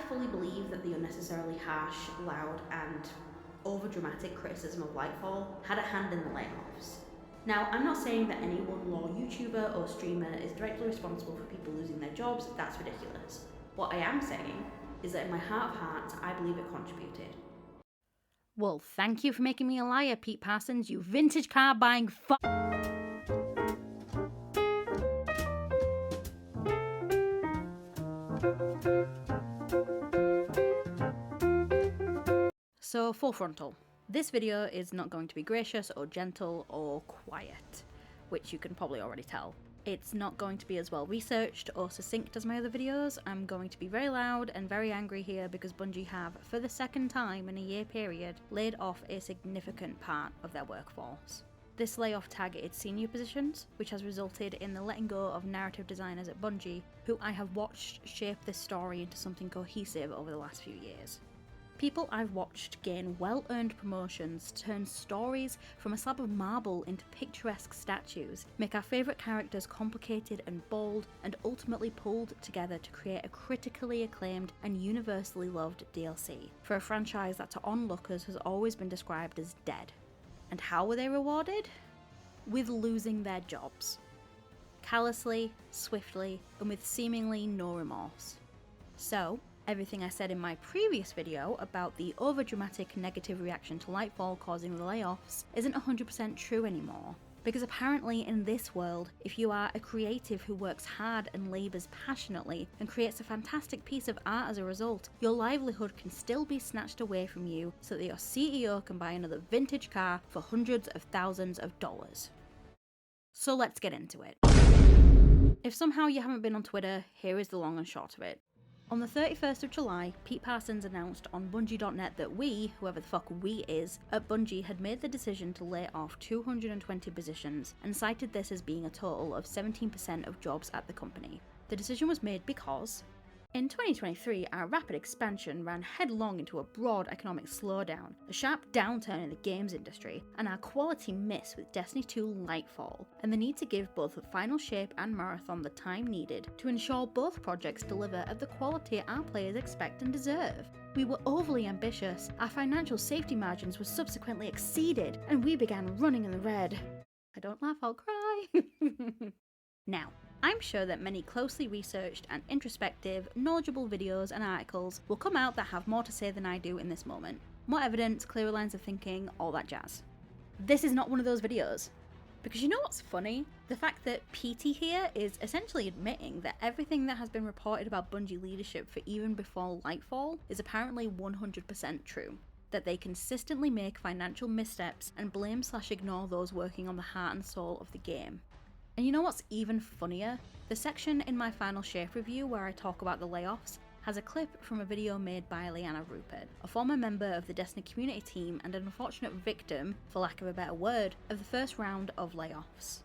fully believe that the unnecessarily harsh, loud, and overdramatic criticism of Lightfall had a hand in the layoffs. Now, I'm not saying that any one law YouTuber or streamer is directly responsible for people losing their jobs, that's ridiculous. What I am saying is that in my heart of hearts, I believe it contributed. Well, thank you for making me a liar, Pete Parsons, you vintage car buying So, full frontal. This video is not going to be gracious or gentle or quiet, which you can probably already tell. It's not going to be as well researched or succinct as my other videos. I'm going to be very loud and very angry here because Bungie have, for the second time in a year period, laid off a significant part of their workforce. This layoff targeted senior positions, which has resulted in the letting go of narrative designers at Bungie, who I have watched shape this story into something cohesive over the last few years. People I've watched gain well-earned promotions, turn stories from a slab of marble into picturesque statues, make our favourite characters complicated and bold, and ultimately pulled together to create a critically acclaimed and universally loved DLC for a franchise that to onlookers has always been described as dead. And how were they rewarded? With losing their jobs. Callously, swiftly, and with seemingly no remorse. So, everything I said in my previous video about the overdramatic negative reaction to Lightfall causing the layoffs isn't 100% true anymore. Because apparently in this world, if you are a creative who works hard and labours passionately and creates a fantastic piece of art as a result, your livelihood can still be snatched away from you so that your CEO can buy another vintage car for hundreds of thousands of dollars. So let's get into it. If somehow you haven't been on Twitter, here is the long and short of it. On the 31st of July, Pete Parsons announced on Bungie.net that we, whoever the fuck we is, at Bungie had made the decision to lay off 220 positions and cited this as being a total of 17% of jobs at the company. The decision was made because in 2023, our rapid expansion ran headlong into a broad economic slowdown, a sharp downturn in the games industry, and our quality miss with Destiny 2 Lightfall, and the need to give both the Final Shape and Marathon the time needed to ensure both projects deliver at the quality our players expect and deserve. We were overly ambitious, our financial safety margins were subsequently exceeded, and we began running in the red. I don't laugh, I'll cry. Now, I'm sure that many closely researched and introspective, knowledgeable videos and articles will come out that have more to say than I do in this moment. More evidence, clearer lines of thinking, all that jazz. This is not one of those videos. Because you know what's funny? The fact that PT here is essentially admitting that everything that has been reported about Bungie leadership for even before Lightfall is apparently 100% true. That they consistently make financial missteps and blame/ignore those working on the heart and soul of the game. And you know what's even funnier? The section in my Final Shape review where I talk about the layoffs has a clip from a video made by Liana Rupert, a former member of the Destiny community team and an unfortunate victim, for lack of a better word, of the first round of layoffs.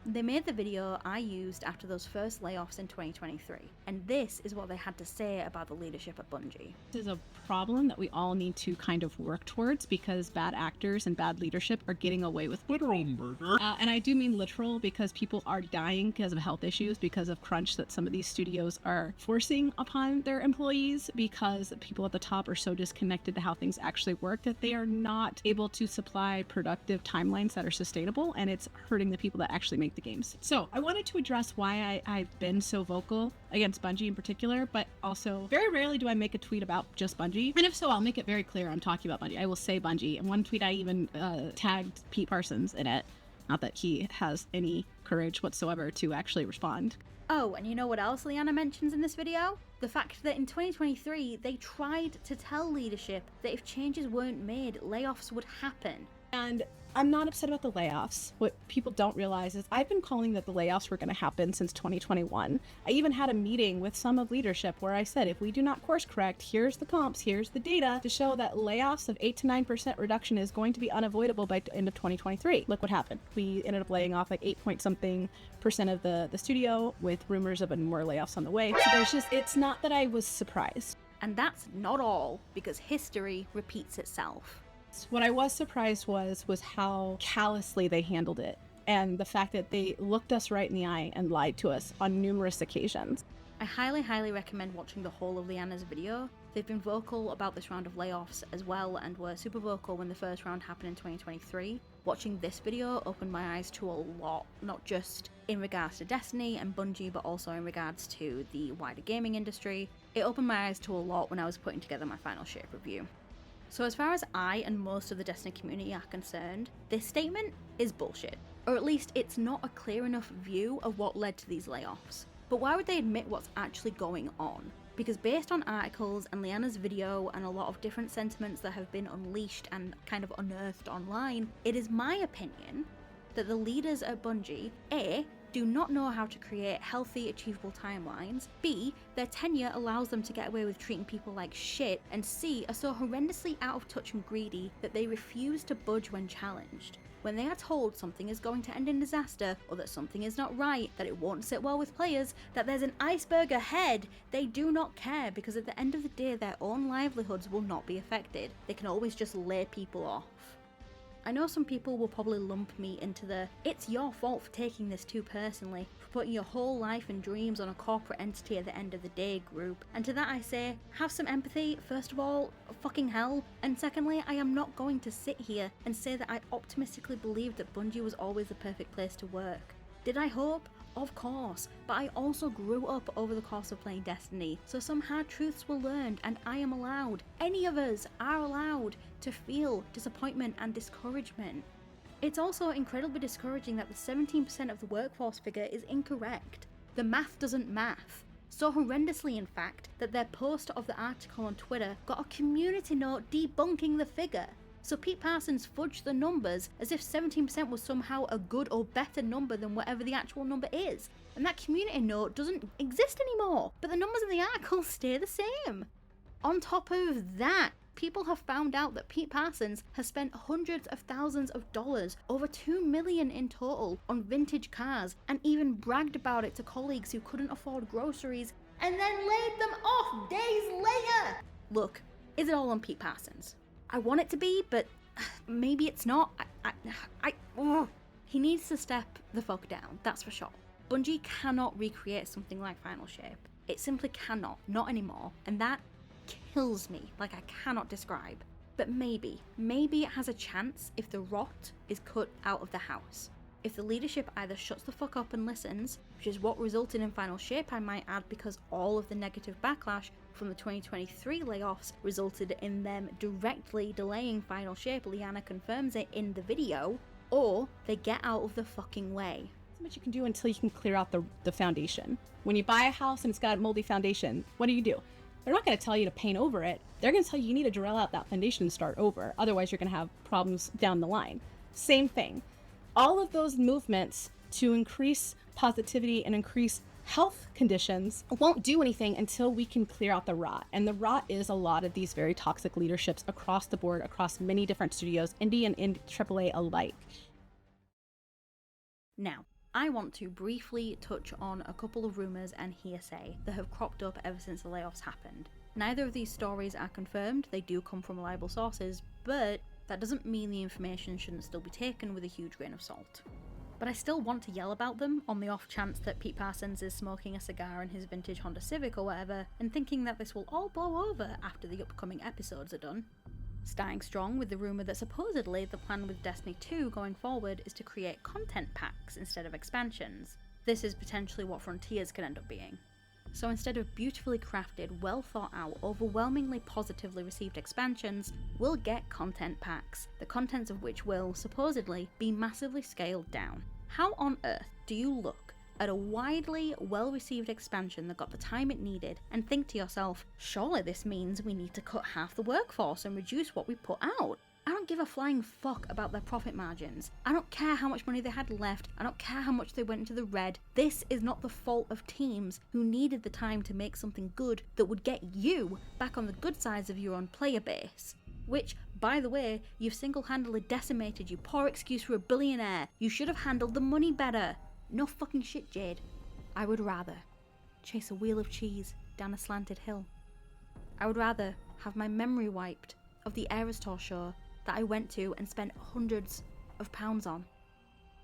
They made the video I used after those first layoffs in 2023, and this is what they had to say about the leadership at Bungie. This is a problem that we all need to kind of work towards because bad actors and bad leadership are getting away with literal murder. And I do mean literal because people are dying because of health issues, because of crunch that some of these studios are forcing upon their employees, because people at the top are so disconnected to how things actually work that they are not able to supply productive timelines that are sustainable, and it's hurting the people that actually make the games. So I wanted to address why I've been so vocal against Bungie in particular, but also very rarely do I make a tweet about just Bungie. And if so, I'll make it very clear I'm talking about Bungie. I will say Bungie. And one tweet I even tagged Pete Parsons in it. Not that he has any courage whatsoever to actually respond. Oh, and you know what else Liana mentions in this video? The fact that in 2023, they tried to tell leadership that if changes weren't made, layoffs would happen. And I'm not upset about the layoffs. What people don't realize is I've been calling that the layoffs were going to happen since 2021. I even had a meeting with some of leadership where I said, if we do not course correct, here's the comps, here's the data to show that layoffs of 8 to 9% reduction is going to be unavoidable by the end of 2023. Look what happened. We ended up laying off like 8-point-something% of the studio with rumors of more layoffs on the way. So there's just, it's not that I was surprised. And that's not all, because history repeats itself. What I was surprised was how callously they handled it, and the fact that they looked us right in the eye and lied to us on numerous occasions. I highly recommend watching the whole of Liana's video. They've been vocal about this round of layoffs as well, and were super vocal when the first round happened in 2023. Watching this video opened my eyes to a lot, not just in regards to Destiny and Bungie, but also in regards to the wider gaming industry. It opened my eyes to a lot when I was putting together my final shape review. So as far as I and most of the Destiny community are concerned, this statement is bullshit. Or at least it's not a clear enough view of what led to these layoffs. But why would they admit what's actually going on? Because based on articles and Liana's video and a lot of different sentiments that have been unleashed and kind of unearthed online, it is my opinion that the leaders at Bungie, A, do not know how to create healthy, achievable timelines, B, their tenure allows them to get away with treating people like shit, and C, are so horrendously out of touch and greedy that they refuse to budge when challenged. When they are told something is going to end in disaster, or that something is not right, that it won't sit well with players, that there's an iceberg ahead, they do not care, because at the end of the day their own livelihoods will not be affected. They can always just lay people off. I know some people will probably lump me into the "it's your fault for taking this too personally, for putting your whole life and dreams on a corporate entity at the end of the day" group, and to that I say, have some empathy, first of all, fucking hell, and secondly, I am not going to sit here and say that I optimistically believed that Bungie was always the perfect place to work. Did I hope? Of course, but I also grew up over the course of playing Destiny, so some hard truths were learned, and I am allowed, any of us are allowed, to feel disappointment and discouragement. It's also incredibly discouraging that the 17% of the workforce figure is incorrect. The math doesn't math. So horrendously, in fact, that their post of the article on Twitter got a community note debunking the figure. So Pete Parsons fudged the numbers as if 17% was somehow a good or better number than whatever the actual number is. And that community note doesn't exist anymore, but the numbers in the article stay the same. On top of that, people have found out that Pete Parsons has spent hundreds of thousands of dollars, over $2 million in total, on vintage cars, and even bragged about it to colleagues who couldn't afford groceries, and then laid them off days later! Look, is it all on Pete Parsons? I want it to be, but maybe it's not. He needs to step the fuck down, that's for sure. Bungie cannot recreate something like Final Shape. It simply cannot, not anymore, and that kills me like I cannot describe. But maybe it has a chance if the rot is cut out of the house. If the leadership either shuts the fuck up and listens, which is what resulted in Final Shape, I might add, because all of the negative backlash from the 2023 layoffs resulted in them directly delaying Final Shape. Liana confirms it in the video, or they get out of the fucking way. That's what you can do until you can clear out the foundation. When you buy a house and it's got a moldy foundation, what do? They're not going to tell you to paint over it. They're going to tell you need to drill out that foundation and start over. Otherwise, you're going to have problems down the line. Same thing. All of those movements to increase positivity and increase health conditions won't do anything until we can clear out the rot. And the rot is a lot of these very toxic leaderships across the board, across many different studios, indie and AAA alike. Now, I want to briefly touch on a couple of rumours and hearsay that have cropped up ever since the layoffs happened. Neither of these stories are confirmed, they do come from reliable sources, but that doesn't mean the information shouldn't still be taken with a huge grain of salt. But I still want to yell about them on the off chance that Pete Parsons is smoking a cigar in his vintage Honda Civic or whatever, and thinking that this will all blow over after the upcoming episodes are done. Starting strong with the rumour that supposedly the plan with Destiny 2 going forward is to create content packs instead of expansions. This is potentially what Frontiers could end up being. So instead of beautifully crafted, well thought out, overwhelmingly positively received expansions, we'll get content packs, the contents of which will, supposedly, be massively scaled down. How on earth do you look at a widely well-received expansion that got the time it needed and think to yourself, surely this means we need to cut half the workforce and reduce what we put out? I don't give a flying fuck about their profit margins. I don't care how much money they had left. I don't care how much they went into the red. This is not the fault of teams who needed the time to make something good that would get you back on the good sides of your own player base. Which, by the way, you've single-handedly decimated, you poor excuse for a billionaire. You should have handled the money better. No fucking shit, Jade. I would rather chase a wheel of cheese down a slanted hill. I would rather have my memory wiped of the Eras Tour show that I went to and spent hundreds of pounds on.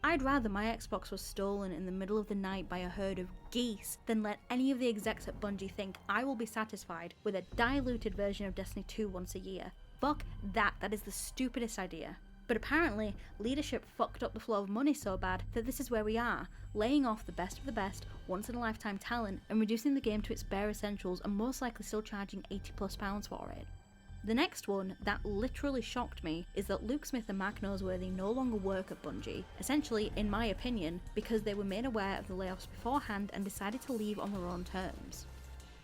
I'd rather my Xbox was stolen in the middle of the night by a herd of geese than let any of the execs at Bungie think I will be satisfied with a diluted version of Destiny 2 once a year. Fuck that, that is the stupidest idea. But apparently, leadership fucked up the flow of money so bad that this is where we are, laying off the best of the best, once-in-a-lifetime talent and reducing the game to its bare essentials and most likely still charging £80+ for it. The next one that literally shocked me is that Luke Smith and Mark Noseworthy no longer work at Bungie, essentially, in my opinion, because they were made aware of the layoffs beforehand and decided to leave on their own terms.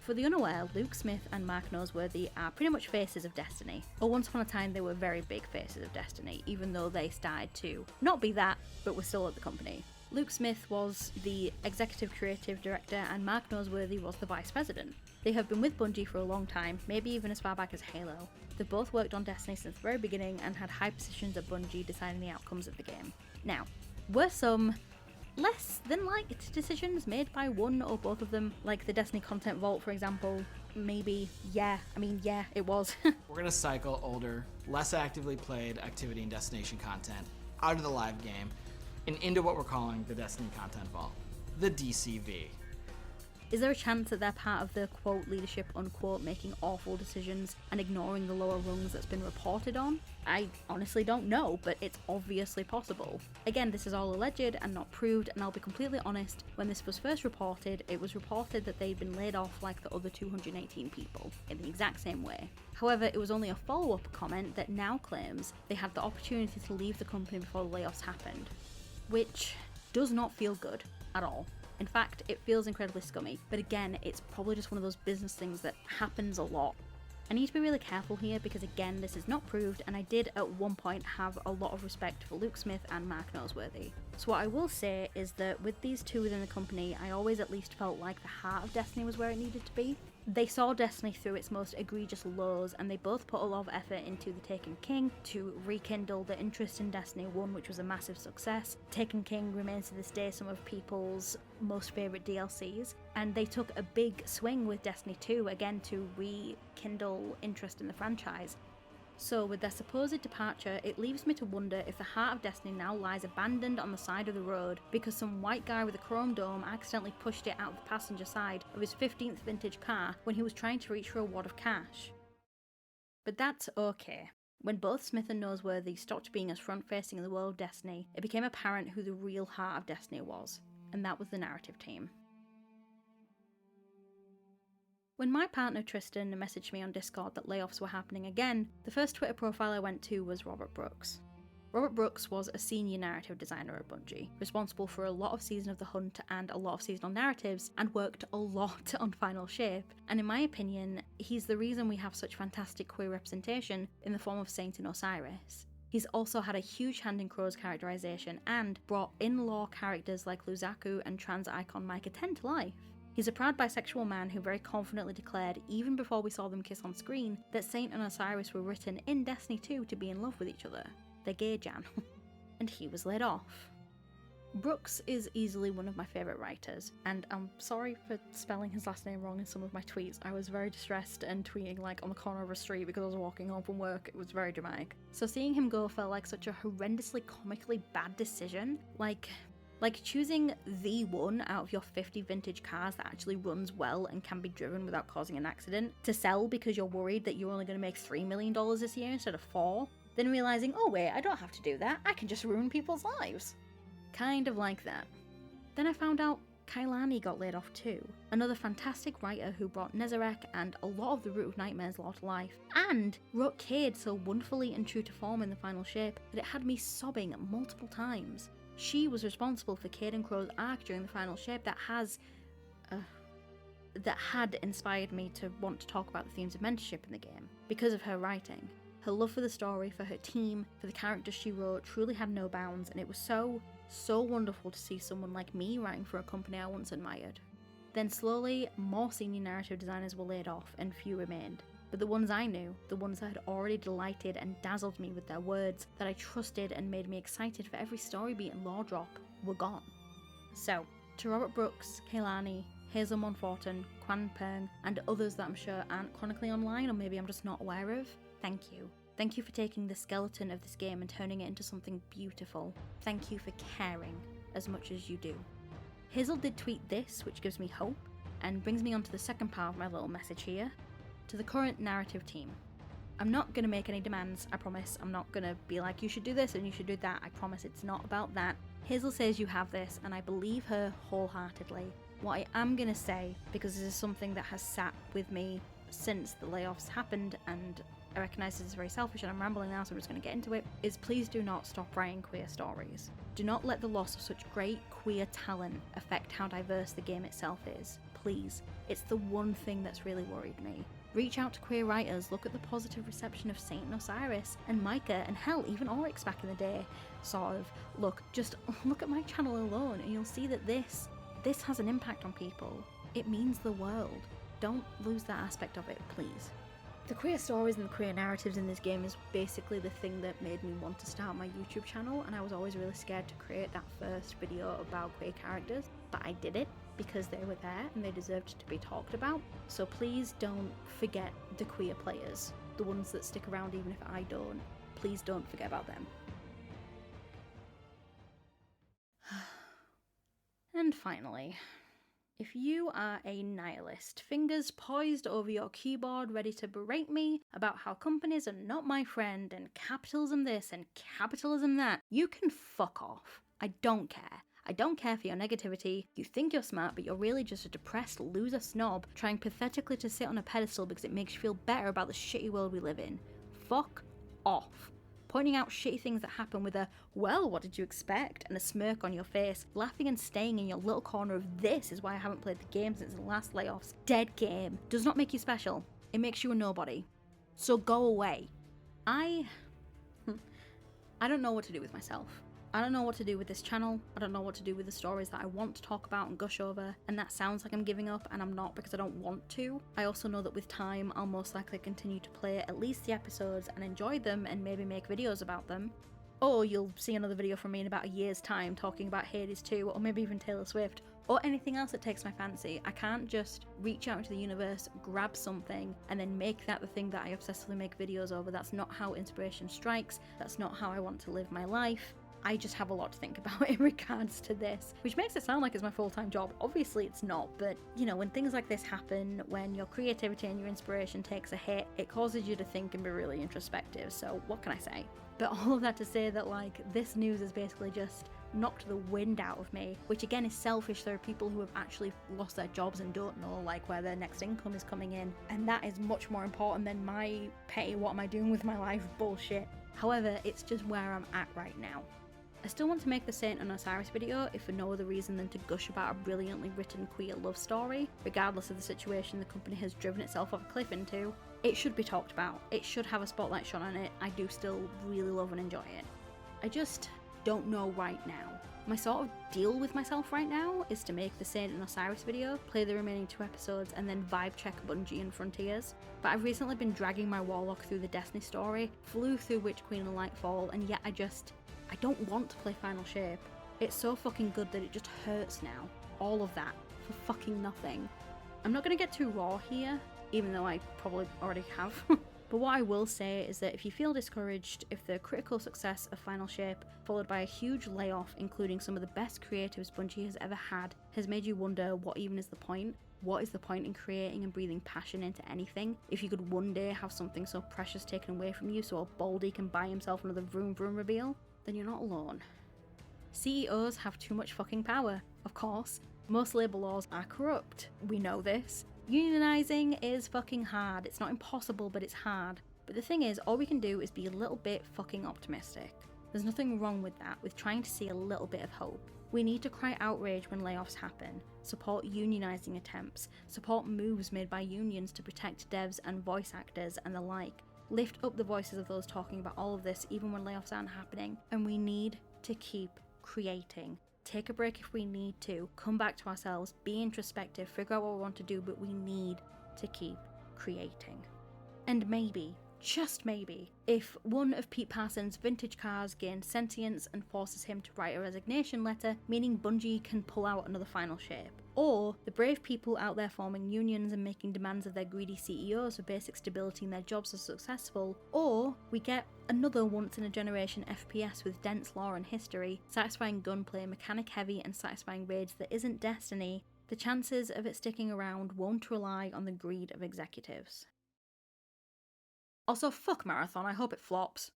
For the unaware, Luke Smith and Mark Noseworthy are pretty much faces of Destiny. Or once upon a time they were very big faces of Destiny, even though they started to not be that, but were still at the company. Luke Smith was the executive creative director and Mark Noseworthy was the vice president. They have been with Bungie for a long time, maybe even as far back as Halo. They've both worked on Destiny since the very beginning and had high positions at Bungie deciding the outcomes of the game. Now, were some less than liked decisions made by one or both of them, like the Destiny Content Vault for example? Maybe, yeah, it was. We're gonna cycle older, less actively played activity and destination content out of the live game and into what we're calling the Destiny Content Vault, the DCV. Is there a chance that they're part of the quote leadership unquote making awful decisions and ignoring the lower rungs that's been reported on? I honestly don't know, but it's obviously possible. Again, this is all alleged and not proved, and I'll be completely honest, when this was first reported, it was reported that they'd been laid off like the other 218 people, in the exact same way. However, it was only a follow-up comment that now claims they had the opportunity to leave the company before the layoffs happened, which does not feel good at all. In fact, it feels incredibly scummy, but again, it's probably just one of those business things that happens a lot. I need to be really careful here because again, this is not proved, and I did at one point have a lot of respect for Luke Smith and Mark Noseworthy. So what I will say is that with these two within the company, I always at least felt like the heart of Destiny was where it needed to be. They saw Destiny through its most egregious lows, and they both put a lot of effort into The Taken King to rekindle the interest in Destiny 1, which was a massive success. Taken King remains to this day some of people's most favourite DLCs, and they took a big swing with Destiny 2, again to rekindle interest in the franchise. So with their supposed departure, it leaves me to wonder if the heart of Destiny now lies abandoned on the side of the road because some white guy with a chrome dome accidentally pushed it out the passenger side of his 15th vintage car when he was trying to reach for a wad of cash. But that's okay. When both Smith and Noseworthy stopped being as front-facing in the world of Destiny, it became apparent who the real heart of Destiny was, and that was the narrative team. When my partner Tristan messaged me on Discord that layoffs were happening again, the first Twitter profile I went to was Robert Brooks. Robert Brooks was a senior narrative designer at Bungie, responsible for a lot of Season of the Hunt and a lot of seasonal narratives, and worked a lot on Final Shape, and in my opinion, he's the reason we have such fantastic queer representation in the form of Saint and Osiris. He's also had a huge hand in Crow's characterization and brought in-law characters like Luzaku and trans icon Micah 10 to life. He's a proud bisexual man who very confidently declared, even before we saw them kiss on screen, that Saint and Osiris were written in Destiny 2 to be in love with each other. They're gay, Jan. And he was laid off. Brooks is easily one of my favourite writers, and I'm sorry for spelling his last name wrong in some of my tweets. I was very distressed and tweeting like on the corner of a street because I was walking home from work. It was very dramatic. So seeing him go felt like such a horrendously comically bad decision. Like choosing the one out of your 50 vintage cars that actually runs well and can be driven without causing an accident to sell because you're worried that you're only going to make $3 million this year instead of 4, then realising, oh wait, I don't have to do that, I can just ruin people's lives. Kind of like that. Then I found out Kailani got laid off too, another fantastic writer who brought Nezarek and a lot of the Root of Nightmares lore to life, and wrote Cade so wonderfully and true to form in the Final Shape that it had me sobbing multiple times. She was responsible for Cade and Crow's arc during the Final Shape that had inspired me to want to talk about the themes of mentorship in the game, because of her writing. Her love for the story, for her team, for the characters she wrote truly had no bounds, and it was so wonderful to see someone like me writing for a company I once admired. Then slowly, more senior narrative designers were laid off and few remained. But the ones I knew, the ones that had already delighted and dazzled me with their words, that I trusted and made me excited for every story beat and lore drop, were gone. So, to Robert Brooks, Kailani, Hazel Monforton, Quan Peng, and others that I'm sure aren't chronically online or maybe I'm just not aware of, thank you. Thank you for taking the skeleton of this game and turning it into something beautiful. Thank you for caring as much as you do. Hazel did tweet this, which gives me hope, and brings me on to the second part of my little message here. To the current narrative team. I'm not going to make any demands, I promise. I'm not going to be like, you should do this and you should do that. I promise it's not about that. Hazel says you have this, and I believe her wholeheartedly. What I am going to say, because this is something that has sat with me since the layoffs happened, and I recognise this is very selfish and I'm rambling now, so I'm just going to get into it, is please do not stop writing queer stories. Do not let the loss of such great queer talent affect how diverse the game itself is. Please. It's the one thing that's really worried me. Reach out to queer writers, look at the positive reception of Saint and Osiris and Micah, and hell, even Oryx back in the day. Sort of, just look at my channel alone and you'll see that this has an impact on people. It means the world. Don't lose that aspect of it, please. The queer stories and the queer narratives in this game is basically the thing that made me want to start my YouTube channel, and I was always really scared to create that first video about queer characters, but I did it because they were there and they deserved to be talked about. So please don't forget the queer players, the ones that stick around even if I don't. Please don't forget about them. And finally, if you are a nihilist, fingers poised over your keyboard ready to berate me about how companies are not my friend and capitalism this and capitalism that, you can fuck off. I don't care. I don't care for your negativity. You think you're smart, but you're really just a depressed loser snob trying pathetically to sit on a pedestal because it makes you feel better about the shitty world we live in. Fuck off. Pointing out shitty things that happen with a, well, what did you expect? And a smirk on your face, laughing and staying in your little corner of this is why I haven't played the game since the last layoffs. Dead game. Does not make you special. It makes you a nobody. So go away. I don't know what to do with myself. I don't know what to do with this channel. I don't know what to do with the stories that I want to talk about and gush over, and that sounds like I'm giving up, and I'm not, because I don't want to. I also know that with time I'll most likely continue to play at least the episodes and enjoy them and maybe make videos about them. Or you'll see another video from me in about a year's time talking about Hades 2, or maybe even Taylor Swift, or anything else that takes my fancy. I can't just reach out into the universe, grab something, and then make that the thing that I obsessively make videos over. That's not how inspiration strikes. That's not how I want to live my life. I just have a lot to think about in regards to this, which makes it sound like it's my full-time job. Obviously it's not, but you know, when things like this happen, when your creativity and your inspiration takes a hit, it causes you to think and be really introspective. So what can I say? But all of that to say that, like, this news has basically just knocked the wind out of me, which again is selfish. There are people who have actually lost their jobs and don't know like where their next income is coming in, and that is much more important than my petty what am I doing with my life bullshit. However, it's just where I'm at right now. I still want to make the Saint and Osiris video, if for no other reason than to gush about a brilliantly written queer love story. Regardless of the situation the company has driven itself off a cliff into, it should be talked about. It should have a spotlight shone on it. I do still really love and enjoy it. I just don't know right now. My sort of deal with myself right now is to make the Saint and Osiris video, play the remaining 2 episodes, and then vibe check Bungie and Frontiers. But I've recently been dragging my Warlock through the Destiny story, flew through Witch Queen and Lightfall, and yet I don't want to play Final Shape. It's so fucking good that it just hurts now. All of that for fucking nothing. I'm not going to get too raw here, even though I probably already have. But what I will say is that if you feel discouraged, if the critical success of Final Shape, followed by a huge layoff including some of the best creatives Bungie has ever had, has made you wonder what even is the point? What is the point in creating and breathing passion into anything if you could one day have something so precious taken away from you so a Baldy can buy himself another vroom vroom reveal? Then you're not alone. CEOs have too much fucking power, of course. Most labour laws are corrupt. We know this. Unionising is fucking hard. It's not impossible, but it's hard. But the thing is, all we can do is be a little bit fucking optimistic. There's nothing wrong with that, with trying to see a little bit of hope. We need to cry outrage when layoffs happen, support unionising attempts, support moves made by unions to protect devs and voice actors and the like. Lift up the voices of those talking about all of this even when layoffs aren't happening. And we need to keep creating. Take a break if we need to, come back to ourselves, be introspective, figure out what we want to do, but we need to keep creating. And maybe, just maybe, if one of Pete Parsons' vintage cars gains sentience and forces him to write a resignation letter, meaning Bungie can pull out another Final Shape. or the brave people out there forming unions and making demands of their greedy CEOs for basic stability in their jobs are successful, or we get another once-in-a-generation FPS with dense lore and history, satisfying gunplay, mechanic-heavy and satisfying raids that isn't Destiny, the chances of it sticking around won't rely on the greed of executives. Also, fuck Marathon, I hope it flops.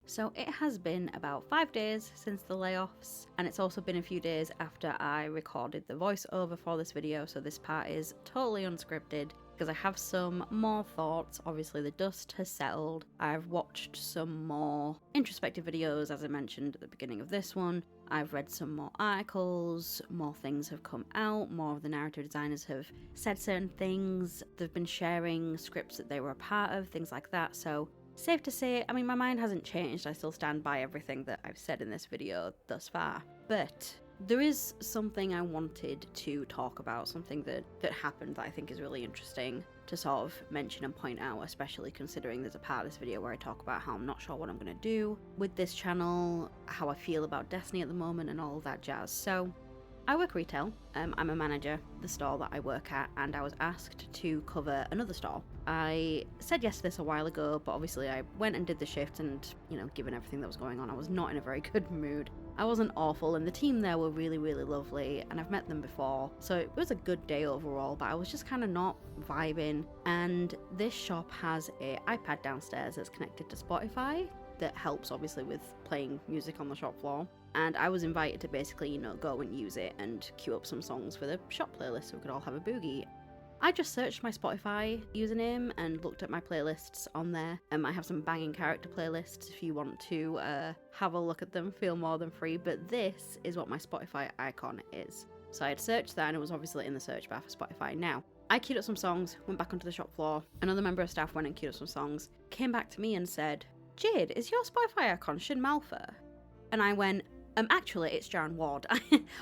So it has been about 5 days since the layoffs, and it's also been a few days after I recorded the voiceover for this video, so this part is totally unscripted because I have some more thoughts. Obviously the dust has settled. I've watched some more introspective videos, as I mentioned at the beginning of this one. I've read some more articles, more things have come out, more of the narrative designers have said certain things, they've been sharing scripts that they were a part of, things like that. So safe to say, I mean, my mind hasn't changed. I still stand by everything that I've said in this video thus far. But there is something I wanted to talk about, something that happened that I think is really interesting to sort of mention and point out, especially considering there's a part of this video where I talk about how I'm not sure what I'm going to do with this channel, how I feel about Destiny at the moment, and all of that jazz. So I work retail, I'm a manager, the store that I work at, and I was asked to cover another store. I said yes to this a while ago, but obviously I went and did the shift and, given everything that was going on, I was not in a very good mood. I wasn't awful, and the team there were really, really lovely, and I've met them before, so it was a good day overall, but I was just kind of not vibing. And this shop has a iPad downstairs that's connected to Spotify that helps obviously with playing music on the shop floor. And I was invited to basically, go and use it and queue up some songs for the shop playlist so we could all have a boogie. I just searched my Spotify username and looked at my playlists on there. I have some banging character playlists if you want to have a look at them, feel more than free, but this is what my Spotify icon is. So I had searched that and it was obviously in the search bar for Spotify. Now, I queued up some songs, went back onto the shop floor, another member of staff went and queued up some songs, came back to me and said, "Jade, is your Spotify icon Shin Malfa?" And I went, actually, it's Jaron Ward.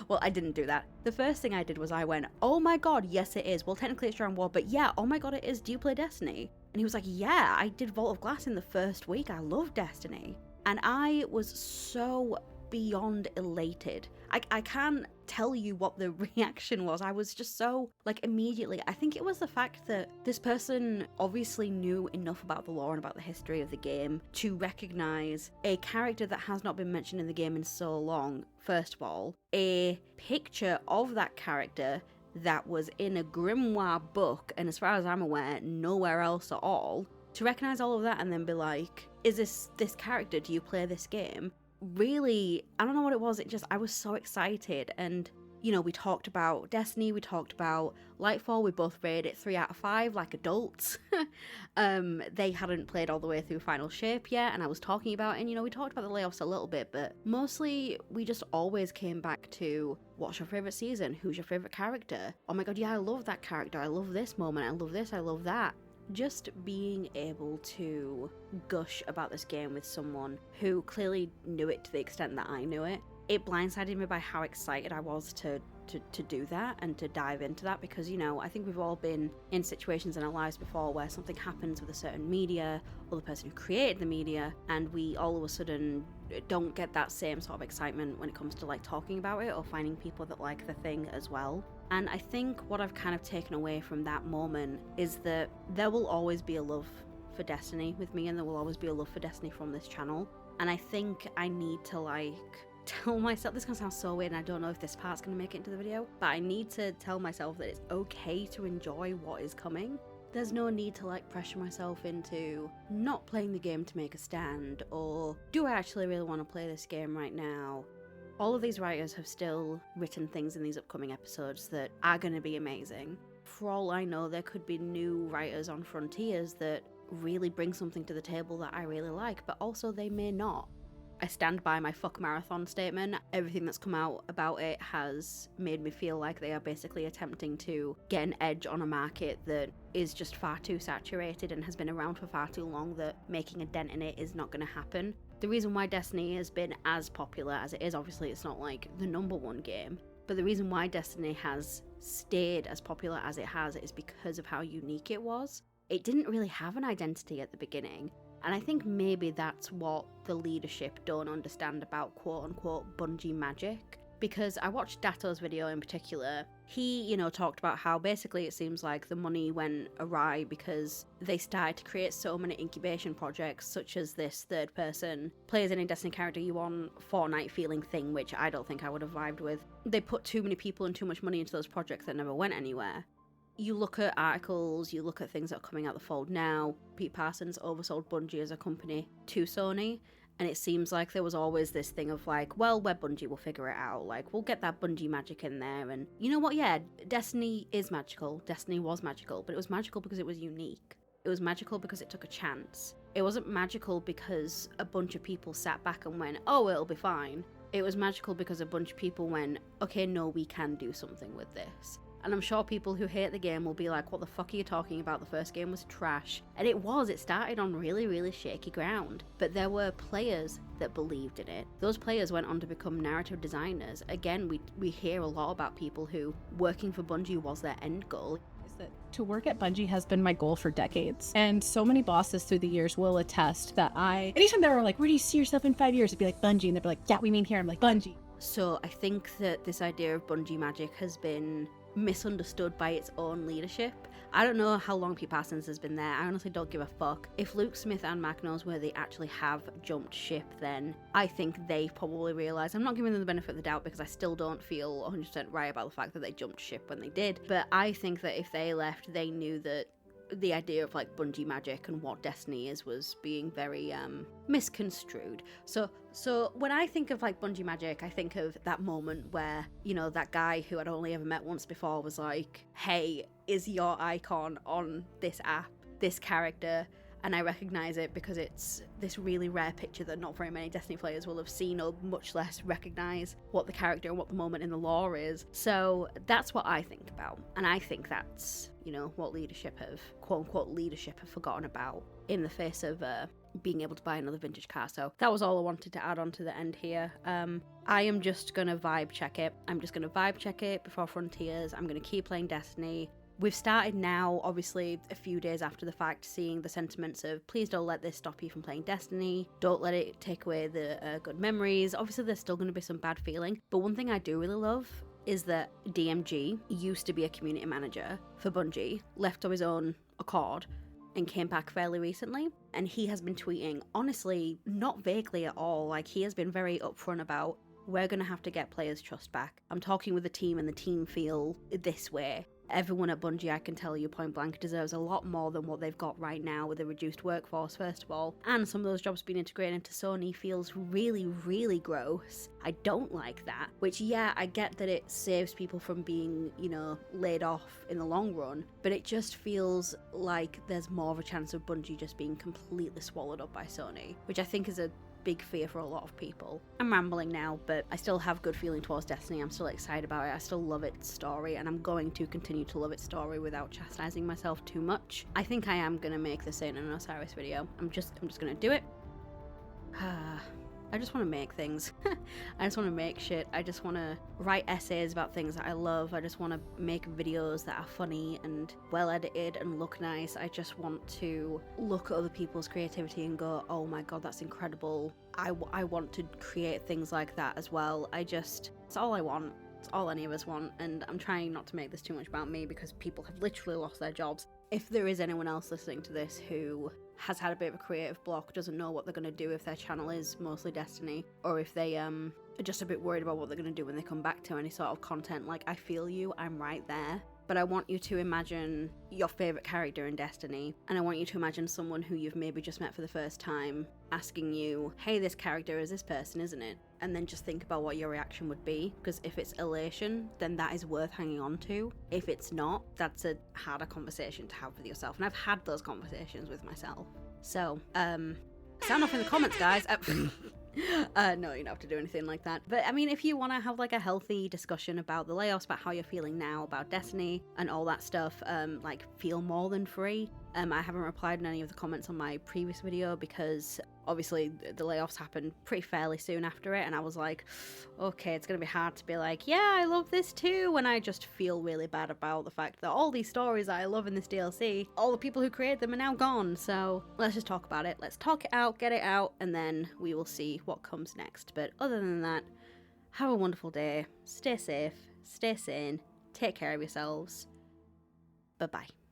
Well, I didn't do that. The first thing I did was I went, "Oh my god, yes it is. Well, technically it's Jaron Ward, but yeah, oh my god it is. Do you play Destiny?" And he was like, "Yeah, I did Vault of Glass in the first week. I love Destiny." And I was so beyond elated. I can't tell you what the reaction was. I was just so, immediately. I think it was the fact that this person obviously knew enough about the lore and about the history of the game to recognize a character that has not been mentioned in the game in so long, first of all, a picture of that character that was in a grimoire book, and as far as I'm aware, nowhere else at all, to recognize all of that and then be like, is this character, do you play this game? Really, I don't know what it was, I was so excited. And we talked about Destiny, we talked about Lightfall, we both rated it 3 out of 5 like adults. They hadn't played all the way through Final Shape yet, and I was talking about it, and we talked about the layoffs a little bit, but mostly we just always came back to, what's your favourite season, who's your favourite character, oh my god, yeah, I love that character, I love this moment, I love this, I love that. Just being able to gush about this game with someone who clearly knew it to the extent that I knew it, it blindsided me by how excited I was to do that and to dive into that, because I think we've all been in situations in our lives before where something happens with a certain media or the person who created the media, and we all of a sudden don't get that same sort of excitement when it comes to talking about it or finding people that like the thing as well. And I think what I've kind of taken away from that moment is that there will always be a love for Destiny with me, and there will always be a love for Destiny from this channel. And I think I need to tell myself, this is gonna sound so weird and I don't know if this part's gonna make it into the video, but I need to tell myself that it's okay to enjoy what is coming. There's no need to pressure myself into not playing the game to make a stand, or do I actually really want to play this game right now? All of these writers have still written things in these upcoming episodes that are going to be amazing. For all I know, there could be new writers on Frontiers that really bring something to the table that I really like, but also they may not. I stand by my fuck Marathon statement. Everything that's come out about it has made me feel like they are basically attempting to get an edge on a market that is just far too saturated and has been around for far too long, that making a dent in it is not going to happen. The reason why Destiny has been as popular as it is, obviously it's not the #1 game, but the reason why Destiny has stayed as popular as it has is because of how unique it was. It didn't really have an identity at the beginning, and I think maybe that's what the leadership don't understand about quote-unquote Bungie magic. because I watched Dato's video in particular. He, talked about how basically it seems like the money went awry because they started to create so many incubation projects, such as this third person plays any Destiny character you want Fortnite feeling thing, which I don't think I would have vibed with. They put too many people and too much money into those projects that never went anywhere. You look at articles, you look at things that are coming out the fold now. Pete Parsons oversold Bungie as a company to Sony, and it seems like there was always this thing of like, well, we're Bungie, we'll figure it out. Like, we'll get that Bungie magic in there. And you know what? Yeah, Destiny is magical. Destiny was magical, but it was magical because it was unique. It was magical because it took a chance. It wasn't magical because a bunch of people sat back and went, oh, it'll be fine. It was magical because a bunch of people went, okay, no, we can do something with this. And I'm sure people who hate the game will be like, what the fuck are you talking about? The first game was trash. And it was. It started on really, really shaky ground. But there were players that believed in it. Those players went on to become narrative designers. Again, we hear a lot about people who working for Bungie was their end goal. That to work at Bungie has been my goal for decades. And so many bosses through the years will attest that anytime they were like, where do you see yourself in 5 years? It'd be like, Bungie. And they'd be like, yeah, we mean here. I'm like, Bungie. So I think that this idea of Bungie magic has been misunderstood by its own leadership. I don't know how long Pete Parsons has been there. I honestly don't give a fuck. If Luke Smith and Mac Noseworthy actually have jumped ship, then I think they've probably realised. I'm not giving them the benefit of the doubt because I still don't feel 100% right about the fact that they jumped ship when they did. But I think that if they left, they knew that the idea of like Bungie magic and what Destiny is was being very misconstrued. So when I think of like Bungie magic, I think of that moment where, that guy who I'd only ever met once before was like, hey, is your icon on this app this character? And I recognise it because it's this really rare picture that not very many Destiny players will have seen, or much less recognise what the character and what the moment in the lore is. So that's what I think about. And I think that's, what leadership have, quote-unquote leadership, have forgotten about in the face of being able to buy another vintage car. So that was all I wanted to add on to the end here. I am just going to vibe check it. I'm just going to vibe check it before Frontiers. I'm going to keep playing Destiny. We've started now, obviously, a few days after the fact, seeing the sentiments of, please don't let this stop you from playing Destiny. Don't let it take away the good memories. Obviously, there's still going to be some bad feeling. But one thing I do really love is that DMG used to be a community manager for Bungie, left of his own accord, and came back fairly recently. And he has been tweeting, honestly, not vaguely at all. Like, he has been very upfront about, we're going to have to get players' trust back. I'm talking with the team and the team feel this way. Everyone at Bungie, I can tell you point blank, deserves a lot more than what they've got right now with a reduced workforce, first of all. And some of those jobs being integrated into Sony feels really, really gross. I don't like that. Which, yeah, I get that it saves people from being, laid off in the long run. But it just feels like there's more of a chance of Bungie just being completely swallowed up by Sony. Which I think is a big fear for a lot of people. I'm rambling now, but I still have good feeling towards Destiny. I'm still excited about it. I still love its story, and I'm going to continue to love its story without chastising myself too much. I think I am gonna make the Saint and Osiris video. I'm just gonna do it. I just want to make things. I just want to make shit. I just want to write essays about things that I love. I just want to make videos that are funny and well edited and look nice. I just want to look at other people's creativity and go, oh my god, that's incredible. I want to create things like that as well. It's all I want. It's all any of us want, and I'm trying not to make this too much about me because people have literally lost their jobs. If there is anyone else listening to this who has had a bit of a creative block, doesn't know what they're going to do if their channel is mostly Destiny, or if they are just a bit worried about what they're going to do when they come back to any sort of content, like, I feel you, I'm right there. But I want you to imagine your favourite character in Destiny, and I want you to imagine someone who you've maybe just met for the first time asking you, hey, this character is this person, isn't it? And then just think about what your reaction would be, because if it's elation, then that is worth hanging on to. If it's not, that's a harder conversation to have with yourself, and I've had those conversations with myself. So, sound off in the comments, guys. No, you don't have to do anything like that. But I mean, if you want to have like a healthy discussion about the layoffs, about how you're feeling now, about Destiny and all that stuff, feel more than free. I haven't replied in any of the comments on my previous video because obviously the layoffs happened pretty fairly soon after it, and I was like, okay, it's gonna be hard to be like, yeah, I love this too, when I just feel really bad about the fact that all these stories that I love in this DLC, all the people who created them are now gone. So let's just talk about it. Let's talk it out, get it out, and then we will see what comes next. But other than that, Have a wonderful day. Stay safe, stay sane, take care of yourselves. Bye-bye.